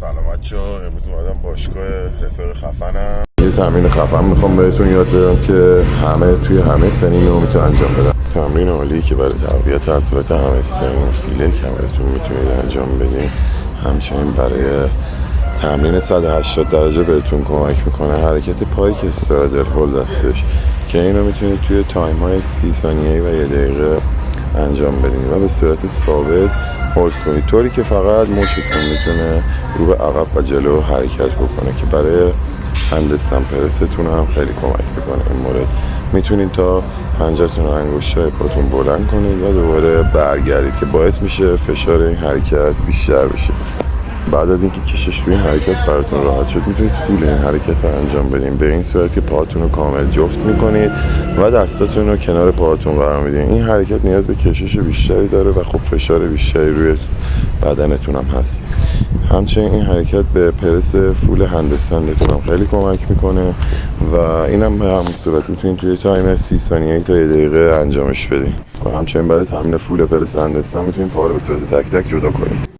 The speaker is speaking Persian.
سلام بچه‌ها، امروز اومدم باشگاه رفیق خفنم. یه تمرین خفن میخوام بهتون یاد بدم که همه توی همه سنین رو میتونن انجام بدن. تمرین عالی که برای تقویت عضلات همه سنین فیله کمرتون میتونید انجام بدین. همچنین برای تمرین 180 درجه بهتون کمک میکنه حرکت پای که استرادل هولد هستش که اینو میتونید توی تایم های 30 ثانیه‌ای و 1 دقیقه انجام بدین و به صورت ثابت هولد کنید، طوری که فقط مشتتون میتونه رو به عقب و جلو حرکت بکنه که برای هندستان پرستون هم خیلی کمک میکنه. این مورد میتونید تا پنجه‌تون و انگشتای پاتون بلند کنید و دوباره برگردید که باعث میشه فشار این حرکت بیشتر بشه. بعد از اینکه کشش روی این حرکت براتون راحت شد میتونید فول این حرکت رو انجام بدین، به این صورت که پاهاتون رو کامل جفت میکنید و دستاتون رو کنار پاهاتون قرار میدین. این حرکت نیاز به کشش بیشتری داره و خب فشار بیشتری روی بدنتون هم هست. همچنین این حرکت به پرس فول هندستندتون هم خیلی کمک میکنه و اینم به همون صورت میتونید توی تایم 30 ثانیه‌ای تا 1 دقیقه انجامش بدین. و همچنین برای تمرین فول پرس هندستند میتونید پا رو به صورت تک تک جدا کنید.